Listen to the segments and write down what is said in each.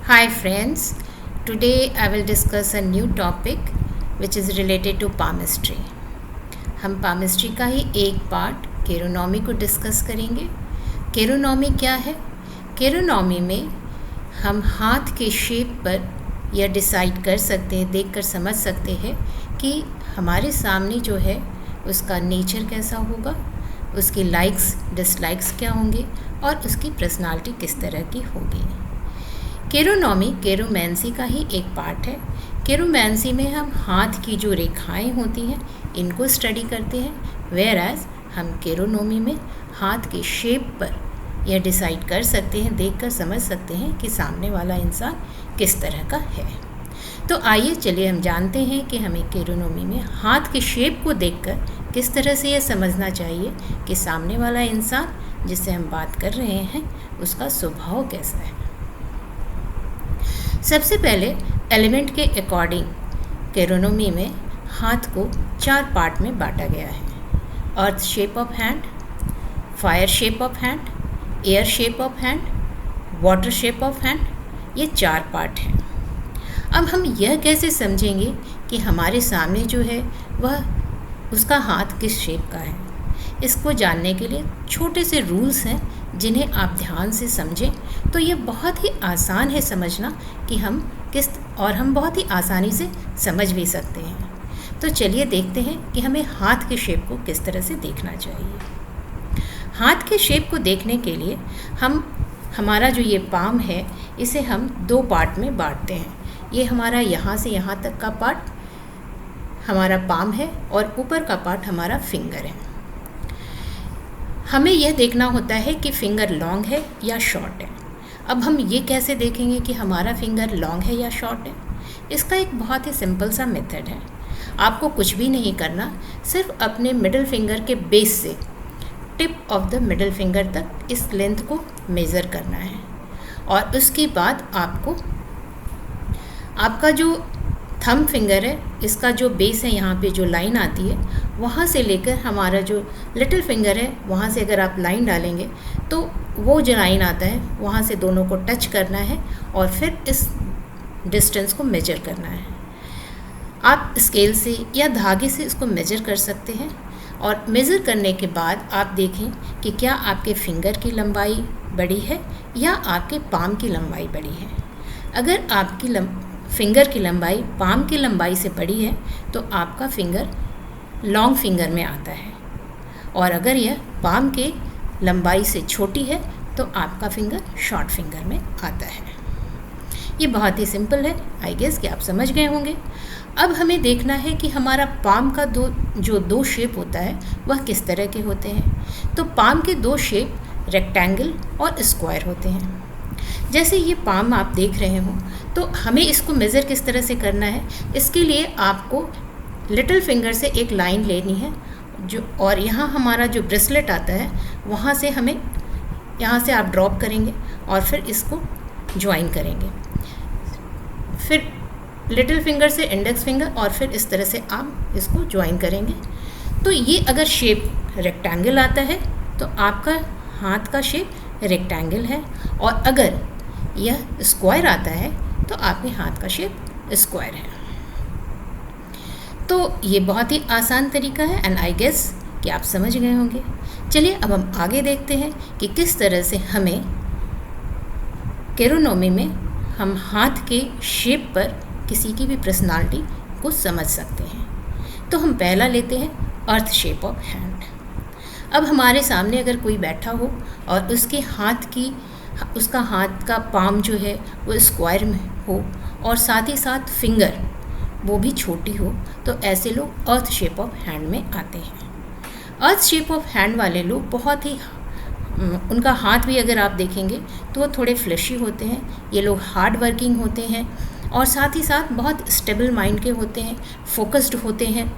Hi friends, today I will discuss a new topic which is related to palmistry. हम palmistry का ही एक part केरोनॉमी को discuss करेंगे. केरोनॉमी क्या है? केरोनॉमी में हम हाथ के शेप पर यह डिसाइड कर सकते हैं, देखकर समझ सकते हैं कि हमारे सामने जो है उसका नेचर कैसा होगा, उसकी लाइक्स डिसलाइक्स क्या होंगे और उसकी पर्सनालिटी किस तरह की होगी. केरोनॉमी केरोमैंसी का ही एक पार्ट है. केरोमैंसी में हम हाथ की जो रेखाएं होती हैं इनको स्टडी करते हैं, वेयर एज हम केरोनॉमी में हाथ के शेप पर यह डिसाइड कर सकते हैं, देखकर समझ सकते हैं कि सामने वाला इंसान किस तरह का है. तो आइए चलिए हम जानते हैं कि हमें केरोनॉमी में हाथ के शेप को देखकर किस तरह से यह समझना चाहिए कि सामने वाला इंसान जिससे हम बात कर रहे हैं उसका स्वभाव कैसा है. सबसे पहले एलिमेंट के अकॉर्डिंग केरोनॉमी में हाथ को 4 पार्ट में बांटा गया है. अर्थ shape of hand, fire shape of hand, air shape of hand, water shape of hand, ये 4 पार्ट हैं. अब हम यह कैसे समझेंगे कि हमारे सामने जो है वह उसका हाथ किस शेप का है. इसको जानने के लिए छोटे से रूल्स हैं जिन्हें आप ध्यान से समझें तो ये बहुत ही आसान है समझना कि हम हम बहुत ही आसानी से समझ भी सकते हैं. तो चलिए देखते हैं कि हमें हाथ के शेप को किस तरह से देखना चाहिए. हाथ के शेप को देखने के लिए हमारा जो ये पाम है इसे हम 2 पार्ट में बांटते हैं. ये हमारा यहाँ से यहाँ तक का पार्ट हमारा पाम है और ऊपर का पार्ट हमारा फिंगर है. हमें यह देखना होता है कि फिंगर लॉन्ग है या शॉर्ट है. अब हम ये कैसे देखेंगे कि हमारा फिंगर लॉन्ग है या शॉर्ट है? इसका एक बहुत ही सिंपल सा मेथड है. आपको कुछ भी नहीं करना, सिर्फ अपने मिडिल फिंगर के बेस से tip of the middle finger तक इस लेंथ को मेज़र करना है और उसके बाद आपका जो थंब फिंगर है इसका जो बेस है, यहाँ पे जो लाइन आती है वहाँ से लेकर हमारा जो लिटिल फिंगर है वहाँ से अगर आप लाइन डालेंगे तो वो जो लाइन आता है वहाँ से दोनों को टच करना है और फिर इस डिस्टेंस को मेजर करना है. आप स्केल से या धागे से इसको मेजर कर सकते हैं और मेज़र करने के बाद आप देखें कि क्या आपके फिंगर की लंबाई बड़ी है या आपके पाम की लंबाई बड़ी है. अगर आपकी फिंगर की लंबाई पाम की लंबाई से बड़ी है तो आपका फिंगर लॉन्ग फिंगर में आता है और अगर यह पाम के लंबाई से छोटी है तो आपका फिंगर शॉर्ट फिंगर में आता है. ये बहुत ही सिंपल है, आई गेस कि आप समझ गए होंगे. अब हमें देखना है कि हमारा पाम का जो दो शेप होता है वह किस तरह के होते हैं. तो पाम के 2 शेप रेक्टेंगल और स्क्वायर होते हैं. जैसे ये पाम आप देख रहे हो तो हमें इसको मेज़र किस तरह से करना है. इसके लिए आपको लिटिल फिंगर से एक लाइन लेनी है और यहाँ हमारा जो ब्रेसलेट आता है वहाँ से हमें यहाँ से आप ड्रॉप करेंगे और फिर इसको ज्वाइन करेंगे. फिर लिटिल फिंगर से इंडेक्स फिंगर और फिर इस तरह से आप इसको ज्वाइन करेंगे. तो ये अगर शेप रेक्टेंगल आता है तो आपका हाथ का शेप रेक्टेंगल है और अगर यह स्क्वायर आता है तो आपके हाथ का शेप स्क्वायर है. तो ये बहुत ही आसान तरीका है एंड आई गेस कि आप समझ गए होंगे. चलिए अब हम आगे देखते हैं कि किस तरह से हमें केरोनॉमी में हम हाथ के शेप पर किसी की भी पर्सनालिटी को समझ सकते हैं. तो हम पहला लेते हैं अर्थ शेप ऑफ हैंड. अब हमारे सामने अगर कोई बैठा हो और उसका हाथ का पाम जो है वो स्क्वायर में हो और साथ ही साथ फिंगर वो भी छोटी हो तो ऐसे लोग अर्थ शेप ऑफ हैंड में आते हैं. अर्थ शेप ऑफ हैंड वाले लोग बहुत ही उनका हाथ भी अगर आप देखेंगे तो वो थोड़े फ्लैशी होते हैं. ये लोग हार्ड वर्किंग होते हैं और साथ ही साथ बहुत स्टेबल माइंड के होते हैं, फोकस्ड होते हैं.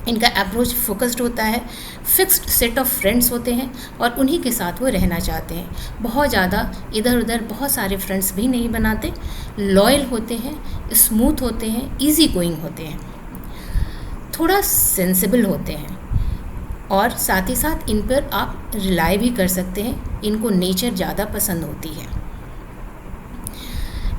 इनका अप्रोच फोकस्ड होता है. फिक्स्ड सेट ऑफ फ्रेंड्स होते हैं और उन्हीं के साथ वो रहना चाहते हैं. बहुत ज़्यादा इधर उधर बहुत सारे फ्रेंड्स भी नहीं बनाते. लॉयल होते हैं, स्मूथ होते हैं, इजी गोइंग होते हैं, थोड़ा सेंसिबल होते हैं और साथ ही साथ इन पर आप रिलाई भी कर सकते हैं. इनको नेचर ज़्यादा पसंद होती है.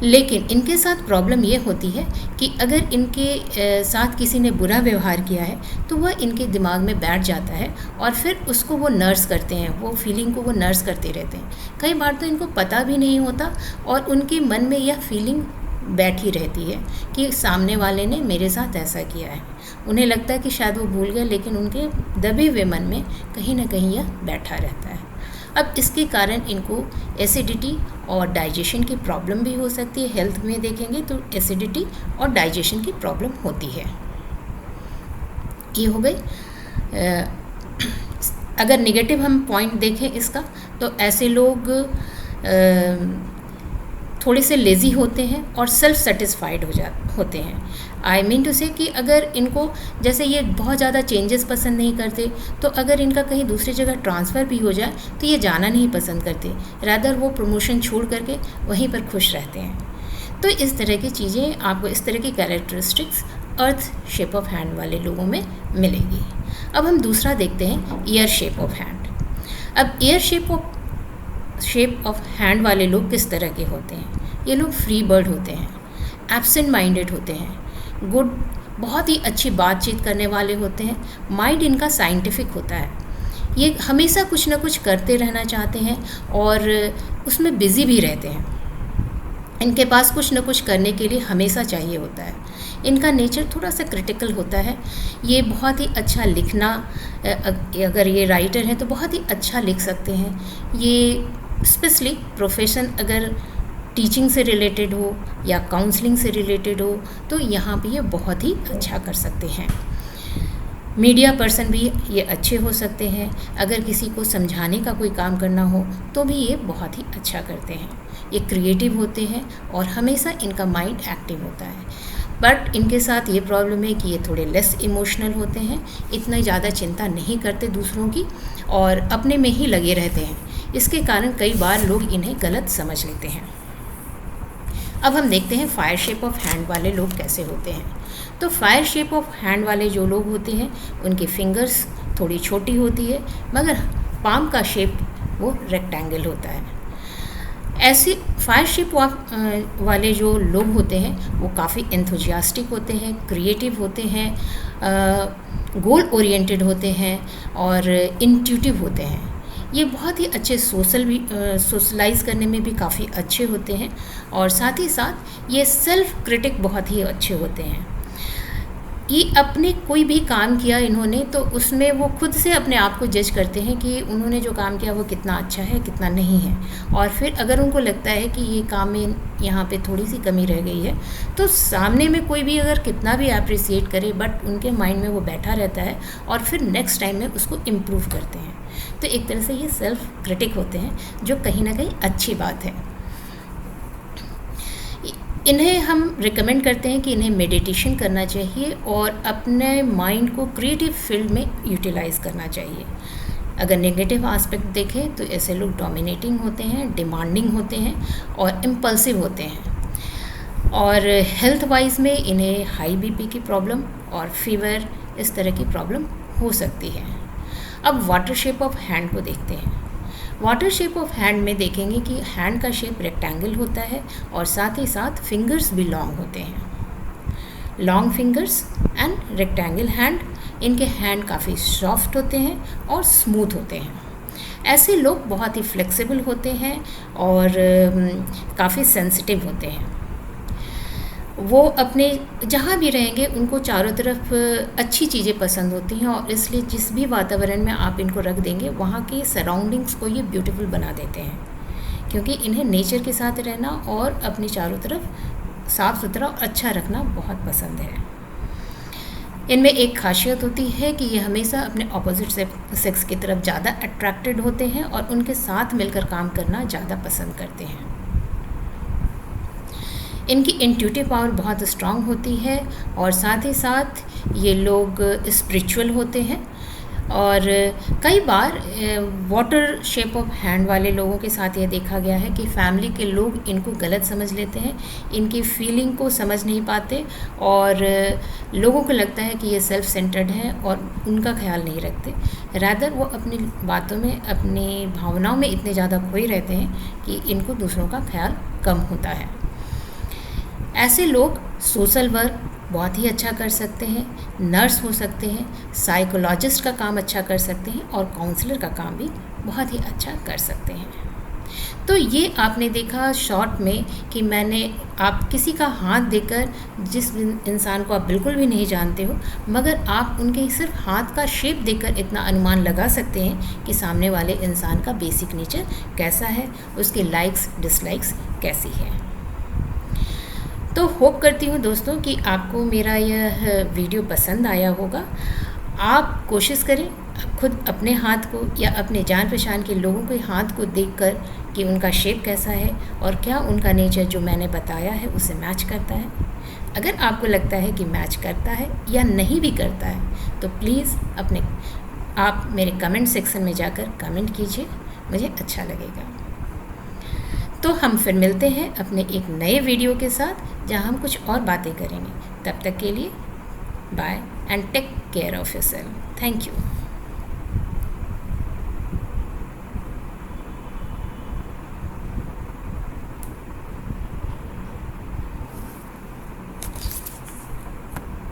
लेकिन इनके साथ प्रॉब्लम ये होती है कि अगर इनके साथ किसी ने बुरा व्यवहार किया है तो वह इनके दिमाग में बैठ जाता है और फिर उसको वो नर्स करते हैं, वो फीलिंग को वो नर्स करते रहते हैं। कई बार तो इनको पता भी नहीं होता और उनके मन में यह फीलिंग बैठी रहती है कि सामने वाले ने मेरे साथ ऐसा किया है। उन्हें लगता है कि शायद वो भूल गए, लेकिन उनके दबे हुए मन में कहीं ना कहीं यह बैठा रहता है। अब इसके कारण इनको एसिडिटी और डाइजेशन की प्रॉब्लम भी हो सकती है। हेल्थ में देखेंगे तो एसिडिटी और डाइजेशन की प्रॉब्लम होती है। ये हो गई। अगर नेगेटिव हम पॉइंट देखें इसका, तो ऐसे लोग थोड़े से लेज़ी होते हैं और सेल्फ सेटिस्फाइड होते हैं। आई मीन टू से कि अगर इनको, जैसे ये बहुत ज़्यादा चेंजेस पसंद नहीं करते, तो अगर इनका कहीं दूसरी जगह ट्रांसफ़र भी हो जाए तो ये जाना नहीं पसंद करते, रादर वो प्रमोशन छोड़ करके वहीं पर खुश रहते हैं। तो इस तरह की चीज़ें आपको, इस तरह की characteristics earth shape of hand वाले लोगों में मिलेगी। अब हम दूसरा देखते हैं, ईयर शेप ऑफ हैंड। अब ईयर शेप ऑफ हैंड वाले लोग किस तरह के होते हैं? ये लोग फ्री बर्ड होते हैं, एब्सेंट माइंडेड होते हैं, बहुत ही अच्छी बातचीत करने वाले होते हैं, माइंड इनका साइंटिफिक होता है, ये हमेशा कुछ ना कुछ करते रहना चाहते हैं और उसमें बिज़ी भी रहते हैं। इनके पास कुछ ना कुछ करने के लिए हमेशा चाहिए होता है। इनका नेचर थोड़ा सा क्रिटिकल होता है। ये बहुत ही अच्छा लिखना, अगर ये राइटर हैं तो बहुत ही अच्छा लिख सकते हैं। ये स्पेशली प्रोफेशन अगर टीचिंग से रिलेटेड हो या काउंसलिंग से रिलेटेड हो तो यहाँ पे ये बहुत ही अच्छा कर सकते हैं। मीडिया पर्सन भी ये अच्छे हो सकते हैं। अगर किसी को समझाने का कोई काम करना हो तो भी ये बहुत ही अच्छा करते हैं। ये क्रिएटिव होते हैं और हमेशा इनका माइंड एक्टिव होता है। बट इनके साथ ये प्रॉब्लम है कि ये थोड़े लेस इमोशनल होते हैं, इतना ज़्यादा चिंता नहीं करते दूसरों की और अपने में ही लगे रहते हैं। इसके कारण कई बार लोग इन्हें गलत समझ लेते हैं। अब हम देखते हैं फायर शेप ऑफ हैंड वाले लोग कैसे होते हैं। तो फायर शेप ऑफ हैंड वाले जो लोग होते हैं उनकी फिंगर्स थोड़ी छोटी होती है, मगर पाम का शेप वो रेक्टेंगल होता है। ऐसे फायर शेप वाले जो लोग होते हैं वो काफ़ी एंथुजियास्टिक होते हैं, क्रिएटिव होते हैं, गोल ओरिएंटेड होते हैं और इंट्यूटिव होते हैं। ये बहुत ही अच्छे सोशलाइज करने में भी काफ़ी अच्छे होते हैं और साथ ही साथ ये सेल्फ क्रिटिक बहुत ही अच्छे होते हैं। ये अपने कोई भी काम किया इन्होंने तो उसमें वो खुद से अपने आप को जज करते हैं कि उन्होंने जो काम किया वो कितना अच्छा है, कितना नहीं है। और फिर अगर उनको लगता है कि ये काम में यहाँ पे थोड़ी सी कमी रह गई है तो सामने में कोई भी अगर कितना भी अप्रिसिएट करे, बट उनके माइंड में वो बैठा रहता है और फिर नेक्स्ट टाइम में उसको इम्प्रूव करते हैं। तो एक तरह से ये सेल्फ क्रिटिक होते हैं, जो कहीं ना कहीं अच्छी बात है। इन्हें हम रिकमेंड करते हैं कि इन्हें मेडिटेशन करना चाहिए और अपने माइंड को क्रिएटिव फील्ड में यूटिलाइज़ करना चाहिए। अगर नेगेटिव एस्पेक्ट देखें तो ऐसे लोग डोमिनेटिंग होते हैं, डिमांडिंग होते हैं और इम्पल्सिव होते हैं। और हेल्थ वाइज में इन्हें हाई बीपी की प्रॉब्लम और फीवर, इस तरह की प्रॉब्लम हो सकती है। अब वाटर शेप ऑफ हैंड को देखते हैं। वाटर शेप ऑफ हैंड में देखेंगे कि हैंड का शेप रेक्टेंगल होता है और साथ ही साथ फिंगर्स भी लॉन्ग होते हैं। Long fingers and rectangle hand, इनके हैंड काफ़ी सॉफ्ट होते हैं और स्मूथ होते हैं। ऐसे लोग बहुत ही फ्लेक्सिबल होते हैं और काफ़ी सेंसिटिव होते हैं। वो अपने जहाँ भी रहेंगे उनको चारों तरफ अच्छी चीज़ें पसंद होती हैं और इसलिए जिस भी वातावरण में आप इनको रख देंगे वहाँ के सराउंडिंग्स को ये ब्यूटीफुल बना देते हैं, क्योंकि इन्हें नेचर के साथ रहना और अपनी चारों तरफ साफ़ सुथरा और अच्छा रखना बहुत पसंद है। इनमें एक खासियत होती है कि ये हमेशा अपने ऑपोजिट सेक्स की तरफ ज़्यादा अट्रैक्टेड होते हैं और उनके साथ मिलकर काम करना ज़्यादा पसंद करते हैं। इनकी इंट्यूटिव पावर बहुत स्ट्रांग होती है और साथ ही साथ ये लोग स्पिरिचुअल होते हैं। और कई बार वाटर शेप ऑफ हैंड वाले लोगों के साथ ये देखा गया है कि फैमिली के लोग इनको गलत समझ लेते हैं, इनकी फीलिंग को समझ नहीं पाते और लोगों को लगता है कि ये सेल्फ सेंटर्ड हैं और उनका ख्याल नहीं रखते। रादर वो अपनी बातों में, अपनी भावनाओं में इतने ज़्यादा खोए रहते हैं कि इनको दूसरों का ख्याल कम होता है। ऐसे लोग सोशल वर्क बहुत ही अच्छा कर सकते हैं, नर्स हो सकते हैं, साइकोलॉजिस्ट का काम अच्छा कर सकते हैं और काउंसलर का काम भी बहुत ही अच्छा कर सकते हैं। तो ये आपने देखा शॉर्ट में कि मैंने आप किसी का हाथ देकर, जिस इंसान को आप बिल्कुल भी नहीं जानते हो, मगर आप उनके सिर्फ हाथ का शेप देखकर इतना अनुमान लगा सकते हैं कि सामने वाले इंसान का बेसिक नेचर कैसा है, उसके लाइक्स डिसलाइक्स कैसी है। तो होप करती हूँ दोस्तों कि आपको मेरा यह वीडियो पसंद आया होगा। आप कोशिश करें खुद अपने हाथ को या अपने जान पहचान के लोगों के हाथ को देखकर कि उनका शेप कैसा है और क्या उनका नेचर जो मैंने बताया है उसे मैच करता है। अगर आपको लगता है कि मैच करता है या नहीं भी करता है तो प्लीज़ आप मेरे कमेंट सेक्शन में जाकर कमेंट कीजिए, मुझे अच्छा लगेगा। तो हम फिर मिलते हैं अपने एक नए वीडियो के साथ जहां हम कुछ और बातें करेंगे। तब तक के लिए bye and take care of yourself. Thank you.